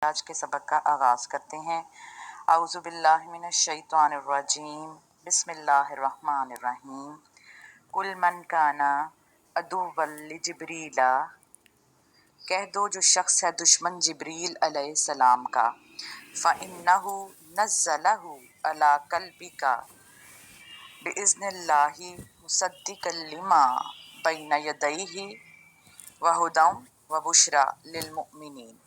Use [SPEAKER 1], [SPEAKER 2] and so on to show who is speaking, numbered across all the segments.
[SPEAKER 1] आज के सबक का आगाज़ करते हैं। औज़ु बिल्लाहि मिनश शैतानिर रजीम, बिस्मिल्लाहिर रहमानिर रहीम। कुल मन काना अदुव्वल लिजिब्रीला, कह दो जो शख्स है दुश्मन जिब्रील अलैहिस्सलाम का, फ़इन्नहु नज़्ज़लहु अला क़ल्बिका बिइज़्निल्लाहि मुसद्दिक़ल लिमा बैन यदैहि व हुदन व बुशरा लिल मुमिनीन।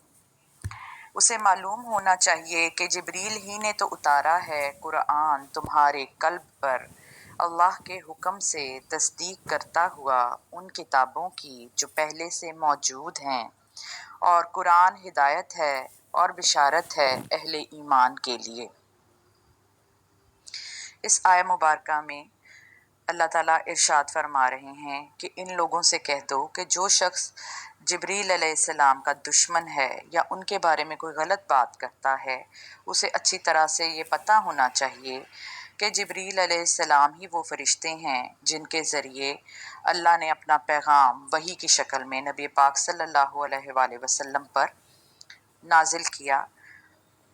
[SPEAKER 1] उसे मालूम होना चाहिए कि जिब्रील ही ने तो उतारा है कुरान तुम्हारे कल्ब पर अल्लाह के हुक्म से, तस्दीक करता हुआ उन किताबों की जो पहले से मौजूद हैं, और कुरान हिदायत है और बिशारत है अहले ईमान के लिए। इस आय मुबारका में अल्लाह ताला इरशाद फरमा रहे हैं कि इन लोगों से कह दो कि जो शख्स जिब्रील अलैहिस्सलाम का दुश्मन है या उनके बारे में कोई गलत बात करता है, उसे अच्छी तरह से ये पता होना चाहिए कि जिब्रील अलैहिस्सलाम ही वो फरिश्ते हैं जिनके ज़रिए अल्लाह ने अपना पैगाम वही की शक्ल में नबी पाक सल्लल्लाहु अलैहि वसल्लम पर नाजिल किया।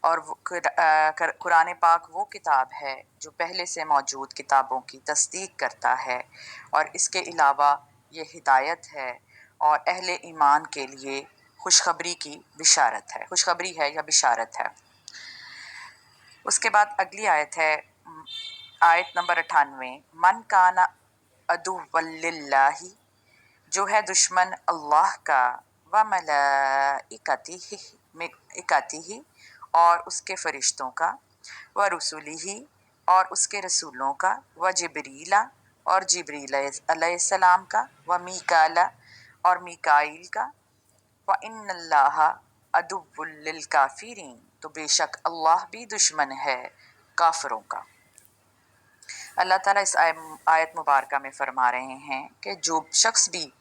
[SPEAKER 1] और कुरान पाक वो किताब है जो पहले से मौजूद किताबों की तस्दीक करता है, और इसके अलावा ये हिदायत है और अहले ईमान के लिए खुशखबरी की बिशारत है, खुशखबरी है या बिशारत है। उसके बाद अगली आयत है आयत नंबर 98। मन काना अदुव्वल्लिल्लाहि, जो है दुश्मन अल्लाह का, व मलाइकतिही, और उसके फरिश्तों का, व रुसुलिही, और उसके रसूलों का, व जिब्रीला, और जिब्रील अलैहिस्सलाम का, व मीकाला, और मीकाईल का, व इन्नल्लाहा अदुव्वुल लिल काफिरीन, तो बेशक अल्लाह भी दुश्मन है काफिरों का। अल्लाह ताला इस आयत मुबारका में फरमा रहे हैं कि जो शख्स भी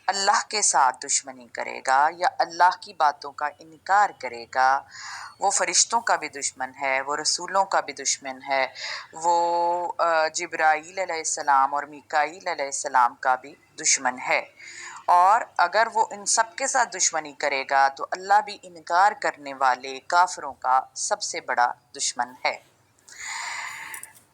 [SPEAKER 1] अल्लाह के साथ दुश्मनी करेगा या अल्लाह की बातों का इनकार करेगा, वो फरिश्तों का भी दुश्मन है, वो रसूलों का भी दुश्मन है, वो जिब्राईल अलैहिस्सलाम और मीकाईल अलैहिस्सलाम का भी दुश्मन है। और अगर वो इन सब के साथ दुश्मनी करेगा तो अल्लाह भी इनकार करने वाले काफिरों का सबसे बड़ा दुश्मन है।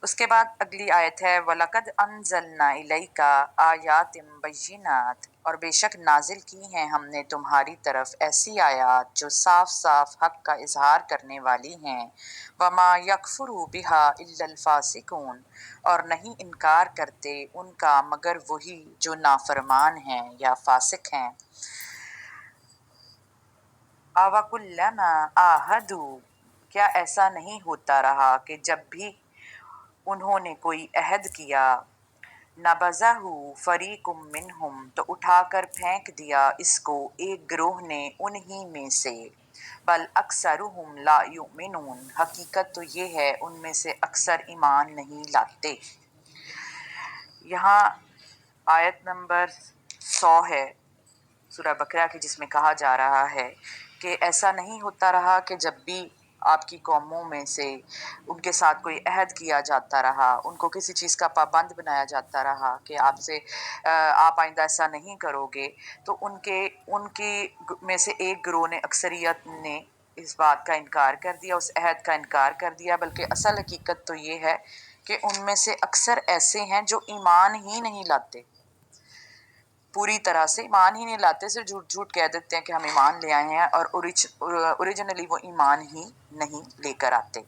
[SPEAKER 1] उसके बाद अगली आयत है वलक़द अंज़लना इलैका आयातिम बय्यिनात, और बेशक नाजिल की हैं हमने तुम्हारी तरफ ऐसी आयात जो साफ साफ हक़ का इजहार करने वाली हैं। वमा यकफुरु बिहा इल्लल फासिकून, और नहीं इनकार करते उनका मगर वही जो नाफरमान हैं या फासिक हैं। अवकुल्लमा आहदू, क्या ऐसा नहीं होता रहा कि जब भी उन्होंने कोई अहद किया, नबज़हु फरीकुम मिनहुम, तो उठाकर फेंक दिया इसको एक ग्रोह ने उन्हीं में से, बल अक्सरुहुम ला युमिनून, हकीकत तो ये है उनमें से अक्सर ईमान नहीं लाते। यहाँ आयत नंबर 100 है सूरह बकरा की, जिसमें कहा जा रहा है कि ऐसा नहीं होता रहा कि जब भी आपकी कौमों में से उनके साथ कोई अहद किया जाता रहा, उनको किसी चीज़ का पाबंद बनाया जाता रहा कि आपसे आप आइंदा ऐसा नहीं करोगे, तो उनकी में से एक गिरोह ने, अक्सरियत ने इस बात का इनकार कर दिया, उस अहद का इनकार कर दिया। बल्कि असल हकीकत तो ये है कि उनमें से अक्सर ऐसे हैं जो ईमान ही नहीं लाते, पूरी तरह से ईमान ही नहीं लाते, सिर्फ झूठ झूठ कह देते हैं कि हम ईमान ले आए हैं, और ओरिजिनली वो ईमान ही नहीं लेकर आते।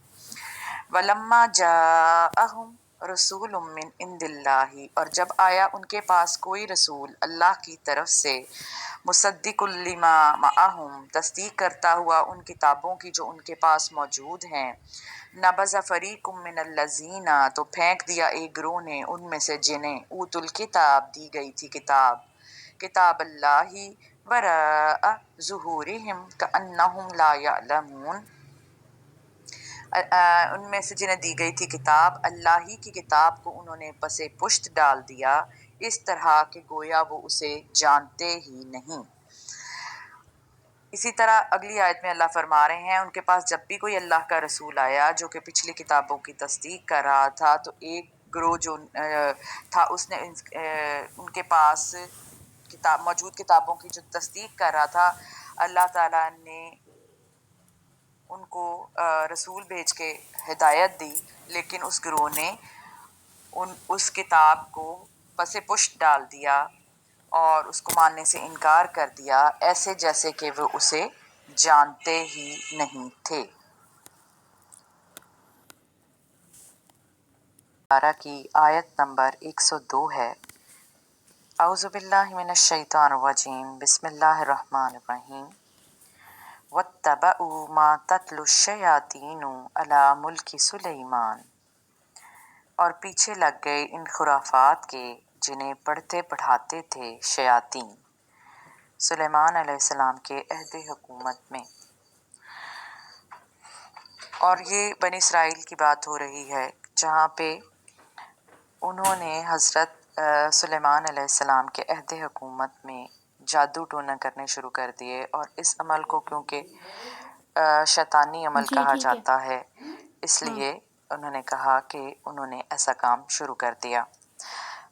[SPEAKER 1] वलम्मा जाअहुम रसूलुम मिन इंदिल्लाही, और जब आया उनके पास कोई रसूल अल्लाह की तरफ से, मुसद्दिकुल लिमा मअहुम, तस्दीक करता हुआ उन किताबों की जो उनके पास मौजूद हैं, नबज़ फरीकुम मिनल लज़ीना, तो फेंक दिया एक गिरोह ने उनमें से जिन्हें ऊतुल किताब, दी गई थी किताब, किताब अल्लाही वराअ ज़ुहूरिहिम कअन्नहुम ला यअलमून, उनमें से जिन्हें दी गई थी किताब, अल्लाह ही की किताब को उन्होंने पसे पुश्त डाल दिया, इस तरह के गोया वो उसे जानते ही नहीं। इसी तरह अगली आयत में अल्लाह फरमा रहे हैं उनके पास जब भी कोई अल्लाह का रसूल आया जो कि पिछली किताबों की तस्दीक कर रहा था, तो एक ग्रोह जो था उसने उनके पास मौजूद किताबों की जो तस्दीक कर रहा था, अल्लाह ताला ने کو رسول بھیج کے ہدایت دی، لیکن اس گروہ نے اس کتاب کو پس پشت ڈال دیا اور اس کو ماننے سے انکار کر دیا، ایسے جیسے کہ وہ اسے جانتے ہی نہیں تھے۔ بارہ کی آیت نمبر 102 ہے۔ اعوذ باللہ من الشیطان الرجیم، بسم اللہ الرحمن الرحیم۔ وَاتَّبَعُوا مَا تَتْلُو الشَّيَاطِينُ عَلَى مُلْكِ سُلَيْمَانَ، اور پیچھے لگ گئے ان خرافات کے جنہیں پڑھتے پڑھاتے تھے شیاطین، سلیمان علیہ السلام کے عہد حکومت میں۔ اور یہ بنی اسرائیل کی بات ہو رہی ہے، جہاں پہ انہوں نے حضرت سلیمان علیہ السلام کے عہد حکومت میں جادو ٹونا کرنے شروع کر دیے، اور اس عمل کو کیونکہ شیطانی عمل
[SPEAKER 2] جی
[SPEAKER 1] کہا
[SPEAKER 2] ٹھیک ہے۔
[SPEAKER 1] جاتا ہے، اس
[SPEAKER 2] ہاں
[SPEAKER 1] لیے انہوں نے کہا کہ انہوں نے ایسا کام شروع کر دیا۔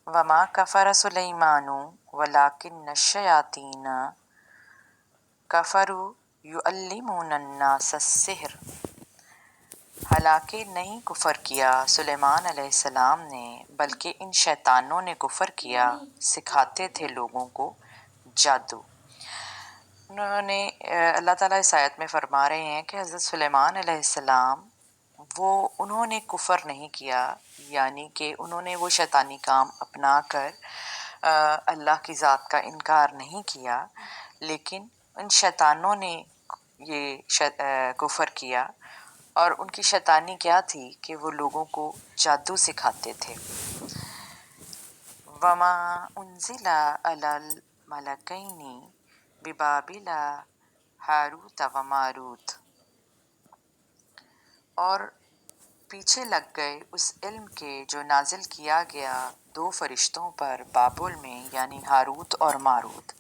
[SPEAKER 1] وما کفر سلیمان ولکن الشیاطین کفروا یعلمون الناس السحر، حالانکہ نہیں کفر کیا سلیمان علیہ السلام نے، بلکہ ان شیطانوں نے کفر کیا، سکھاتے تھے لوگوں کو جادو۔ انہوں نے اللہ تعالیٰ اس آیت میں فرما رہے ہیں کہ حضرت سلیمان علیہ السلام انہوں نے کفر نہیں کیا، یعنی کہ انہوں نے وہ شیطانی کام اپنا کر اللہ کی ذات کا انکار نہیں کیا، لیکن ان شیطانوں نے یہ کفر کیا، اور ان کی شیطانی کیا تھی کہ وہ لوگوں کو جادو سکھاتے تھے۔ وما انزل علی الملکین ببابل ہاروت و ماروت، اور پیچھے لگ گئے اس علم کے جو نازل کیا گیا دو فرشتوں پر بابل میں، یعنی ہاروت اور ماروت۔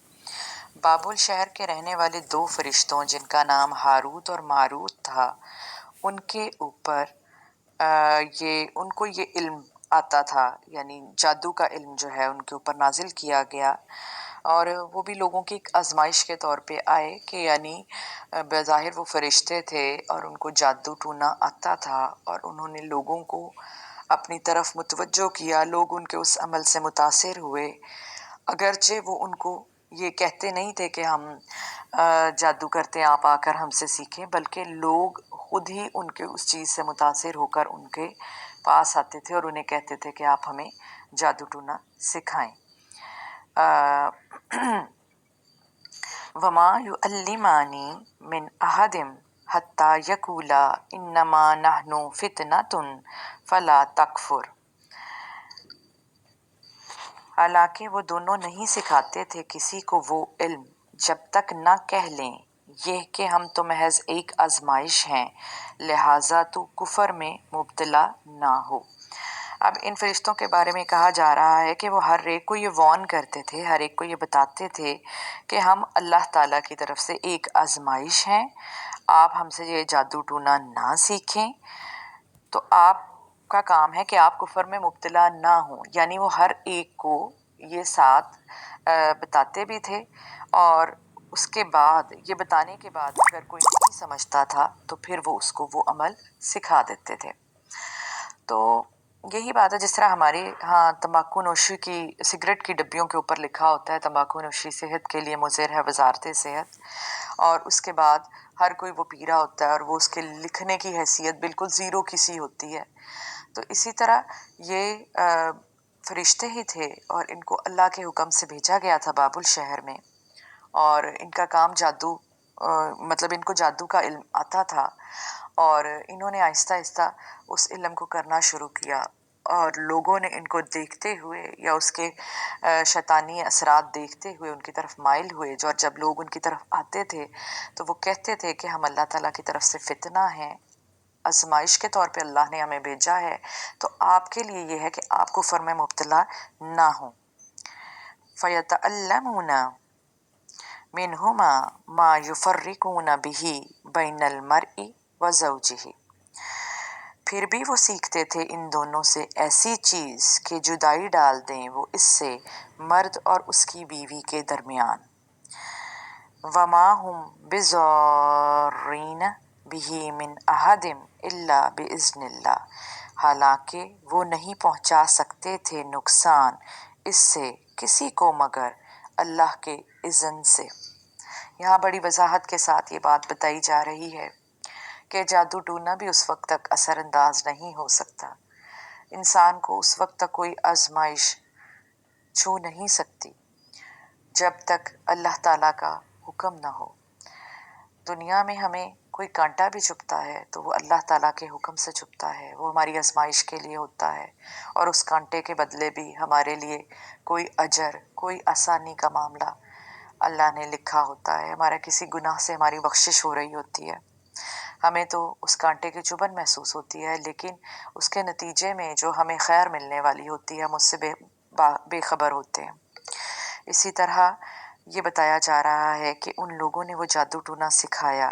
[SPEAKER 1] بابل شہر کے رہنے والے دو فرشتوں جن کا نام ہاروت اور ماروت تھا، ان کے اوپر ان کو یہ علم آتا تھا، یعنی جادو کا علم جو ہے ان کے اوپر نازل کیا گیا، اور وہ بھی لوگوں کی ایک آزمائش کے طور پہ آئے کہ یعنی بظاہر وہ فرشتے تھے اور ان کو جادو ٹونا آتا تھا، اور انہوں نے لوگوں کو اپنی طرف متوجہ کیا، لوگ ان کے اس عمل سے متاثر ہوئے، اگرچہ وہ ان کو یہ کہتے نہیں تھے کہ ہم جادو کرتے ہیں، آپ آ کر ہم سے سیکھیں، بلکہ لوگ خود ہی ان کے اس چیز سے متاثر ہو کر ان کے پاس آتے تھے اور انہیں کہتے تھے کہ آپ ہمیں جادو ٹونا سکھائیں۔ وما یعلمان من احد حتی یقولا انما نحن فتنۃ فلا تکفر، حالانکہ وہ دونوں نہیں سکھاتے تھے کسی کو وہ علم جب تک نہ کہہ لیں یہ کہ ہم تو محض ایک آزمائش ہیں، لہٰذا تو کفر میں مبتلا نہ ہو۔ اب ان فرشتوں کے بارے میں کہا جا رہا ہے کہ وہ ہر ایک کو یہ وارن کرتے تھے، ہر ایک کو یہ بتاتے تھے کہ ہم اللہ تعالیٰ کی طرف سے ایک آزمائش ہیں، آپ ہم سے یہ جادو ٹونا نہ سیکھیں، تو آپ کا کام ہے کہ آپ کفر میں مبتلا نہ ہوں۔ یعنی وہ ہر ایک کو یہ ساتھ بتاتے بھی تھے، اور اس کے بعد یہ بتانے کے بعد اگر کوئی نہیں سمجھتا تھا تو پھر وہ اس کو وہ عمل سکھا دیتے تھے۔ تو یہی بات ہے، جس طرح ہمارے ہاں تمباکو نوشی کی سگریٹ کی ڈبیوں کے اوپر لکھا ہوتا ہے تمباکو نوشی صحت کے لیے مضر ہے، وزارت صحت، اور اس کے بعد ہر کوئی وہ پی رہا ہوتا ہے اور وہ اس کے لکھنے کی حیثیت بالکل زیرو کی سی ہوتی ہے۔ تو اسی طرح یہ فرشتے ہی تھے، اور ان کو اللہ کے حکم سے بھیجا گیا تھا بابل شہر میں، اور ان کا کام جادو مطلب ان کو جادو کا علم آتا تھا، اور انہوں نے آہستہ آہستہ اس علم کو کرنا شروع کیا، اور لوگوں نے ان کو دیکھتے ہوئے یا اس کے شیطانی اثرات دیکھتے ہوئے ان کی طرف مائل ہوئے، جو جب لوگ ان کی طرف آتے تھے تو وہ کہتے تھے کہ ہم اللہ تعالیٰ کی طرف سے فتنہ ہیں، آزمائش کے طور پہ اللہ نے ہمیں بھیجا ہے، تو آپ کے لیے یہ ہے کہ آپ کفر میں مبتلا نہ ہوں۔ فَيَتَعَلَّمُونَ مِنْهُمَا مَا يُفَرِّقُونَ بِهِ بَيْنَ الْمَرْءِ وَزَوْجِهِ، پھر بھی وہ سیکھتے تھے ان دونوں سے ایسی چیز کہ جدائی ڈال دیں وہ اس سے مرد اور اس کی بیوی کے درمیان۔ وَمَا هُمْ بِضَارِّينَ बिही मिन अहदिम इल्ला बिइज़्निल्लाह, हालांकि वो नहीं पहुंचा सकते थे नुकसान इससे किसी को मगर अल्लाह के इज़्न से। यहाँ बड़ी वजाहत के साथ ये बात बताई जा रही है कि जादू टूना भी उस वक्त तक असरअंदाज नहीं हो सकता, इंसान को उस वक्त तक कोई आजमाइश छू नहीं सकती जब तक अल्लाह ताला का हुक्म ना हो। दुनिया में हमें कोई कांटा भी चुभता है तो वो अल्लाह ताला के हुक्म से चुभता है, वो हमारी आजमाइश के लिए होता है, और उस कांटे के बदले भी हमारे लिए कोई अजर, कोई आसानी का मामला अल्लाह ने लिखा होता है। हमारा किसी गुनाह से हमारी बख्शिश हो रही होती है, हमें तो उस कांटे की चुभन महसूस होती है, लेकिन उसके नतीजे में जो हमें खैर मिलने वाली होती है हम उससे बेखबर होते हैं। इसी तरह ये बताया जा रहा है कि उन लोगों ने वो जादू टूना सिखाया,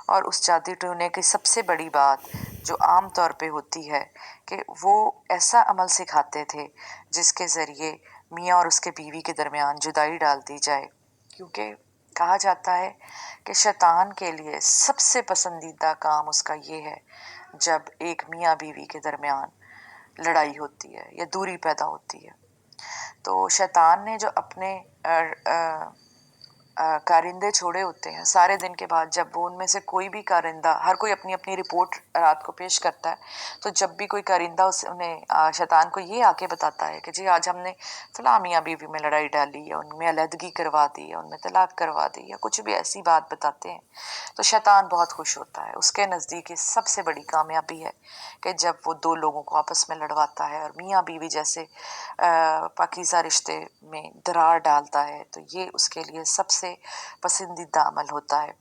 [SPEAKER 1] और उस जादू टूने की सबसे बड़ी बात जो आम तौर पे होती है कि वो ऐसा अमल सिखाते थे जिसके ज़रिए मियाँ और उसके बीवी के दरमियान जुदाई डाल दी जाए, क्योंकि कहा जाता है कि शैतान के लिए सबसे पसंदीदा काम उसका ये है जब एक मियाँ बीवी के दरमियान लड़ाई होती है या दूरी पैदा होती है। तो शैतान ने जो अपने कारिंदे छोड़े होते हैं सारे दिन के बाद, जब वो उनमें से कोई भी कारिंदा, हर कोई अपनी अपनी रिपोर्ट रात को पेश करता है, तो जब भी कोई कारिंदा उन्हें शैतान को ये आके बताता है कि जी आज हमने फलां मियाँ बीवी में लड़ाई डाली या उनमें अलहदगी करवा दी या उनमें तलाक करवा दी या कुछ भी ऐसी बात बताते हैं, तो शैतान बहुत खुश होता है। उसके नज़दीक ये सबसे बड़ी कामयाबी है कि जब वो दो लोगों को आपस में लड़वाता है और मियाँ बीवी जैसे पाकीज़ा रिश्ते में दरार डालता है, तो ये उसके लिए सबसे पसंदीदा अमल होता है।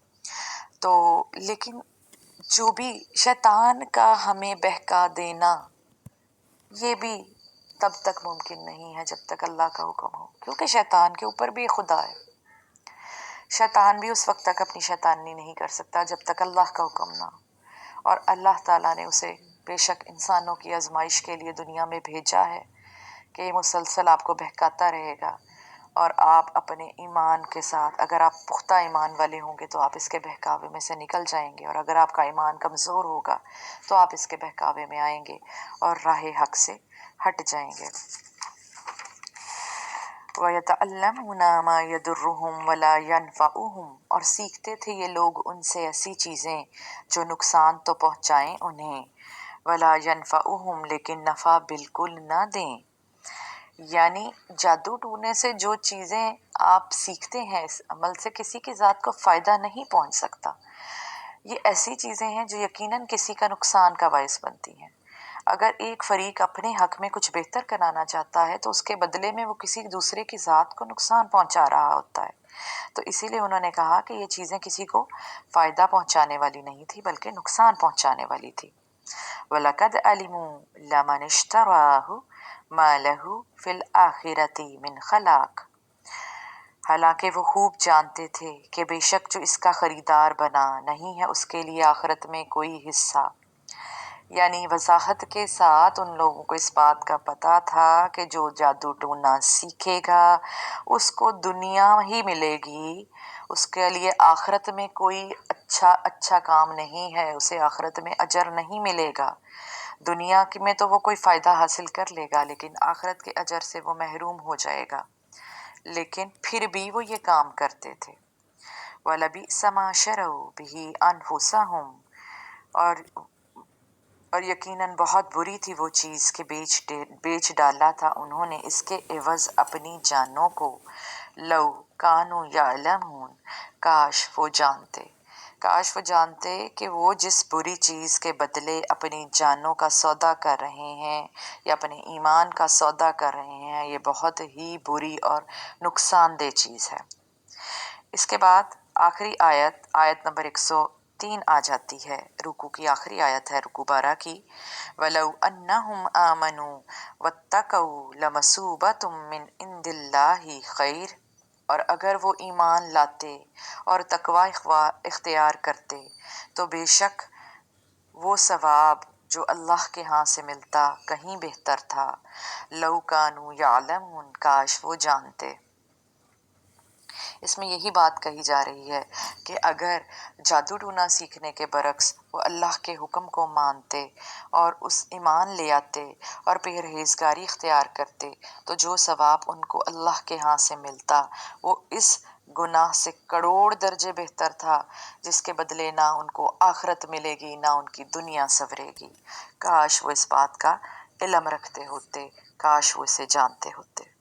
[SPEAKER 1] तो लेकिन जो भी शैतान का हमें बहका देना, ये भी तब तक मुमकिन नहीं है जब तक अल्लाह का हुक्म हो, क्योंकि शैतान के ऊपर भी खुदा है। शैतान भी उस वक्त तक अपनी शैतानी नहीं कर सकता जब तक अल्लाह का हुक्म ना हो, और अल्लाह ताला ने उसे बेशक इंसानों की आजमाइश के लिए दुनिया में भेजा है कि ये मुसलसल आपको बहकाता रहेगा, और आप अपने ईमान के साथ, अगर आप पुख्ता ईमान वाले होंगे तो आप इसके बहकावे में से निकल जाएंगे, और अगर आपका ईमान कमज़ोर होगा तो आप इसके बहकावे में आएंगे और राह हक से हट जाएंगे। वयतअल्लमूना मा यदुर्रुहुम वला यनफ़उहुम, और सीखते थे ये लोग उनसे ऐसी चीज़ें जो नुकसान तो पहुँचाएं उन्हें, वला यनफ़उहुम, लेकिन नफ़ा बिल्कुल ना दें। यानी जादू टूने से जो चीज़ें आप सीखते हैं, इस अमल से किसी की ज़ात को फ़ायदा नहीं पहुंच सकता। ये ऐसी चीज़ें हैं जो यकीनन किसी का नुकसान का बायस बनती हैं। अगर एक फरीक अपने हक में कुछ बेहतर कराना चाहता है तो उसके बदले में वो किसी दूसरे की ज़ात को नुकसान पहुंचा रहा होता है। तो इसीलिए उन्होंने कहा कि ये चीज़ें किसी को फ़ायदा पहुंचाने वाली नहीं थी बल्कि नुकसान पहुंचाने वाली थी। वलक़द अलिमू लमन इश्तराहु मा लहू फिल आखिरती मिन खलाक, हालांकि वो खूब जानते थे कि बेशक जो इसका खरीदार बना नहीं है उसके लिए आखिरत में कोई हिस्सा। यानी वजाहत के साथ उन लोगों को इस बात का पता था कि जो जादू टूना सीखेगा उसको दुनिया ही मिलेगी, उसके लिए आखिरत में कोई अच्छा काम नहीं है, उसे आखिरत में अजर नहीं मिलेगा। दुनिया में तो वो कोई फ़ायदा हासिल कर लेगा लेकिन आखिरत के अजर से वो महरूम हो जाएगा। लेकिन फिर भी वो ये काम करते थे। वलबिअस मा शरऊ बिही अनफुसहुम, और यकीनन बहुत बुरी थी वो चीज़ कि बेच डाला था उन्होंने इसके एवज़ अपनी जानों को। लौ कानू यालमून, काश वो जानते कि वो जिस बुरी चीज़ के बदले अपनी जानों का सौदा कर रहे हैं या अपने ईमान का सौदा कर रहे हैं, ये बहुत ही बुरी और नुकसानदेह चीज़ है। इसके बाद आखिरी आयत नंबर 103 आ जाती है। रुकू की आखिरी आयत है, रुकू 12 की। वलौ अन्नहुम आमनू वत्तकऊ लमसूबतुम मिन इंदिल्लाहि खैर, और अगर वो ईमान लाते और तकवा इख्तियार करते तो बेशक वो सवाब जो अल्लाह के यहाँ से मिलता कहीं बेहतर था। लौ कानू यालमून, काश वो जानते। اس میں یہی بات کہی جا رہی ہے کہ اگر جادو ٹونا سیکھنے کے برعکس وہ اللہ کے حکم کو مانتے اور اس ایمان لے آتے اور پرہیزگاری اختیار کرتے تو جو ثواب ان کو اللہ کے ہاں سے ملتا وہ اس گناہ سے کروڑ درجے بہتر تھا، جس کے بدلے نہ ان کو آخرت ملے گی نہ ان کی دنیا سنورے گی۔ کاش وہ اس بات کا علم رکھتے ہوتے، کاش وہ اسے جانتے ہوتے۔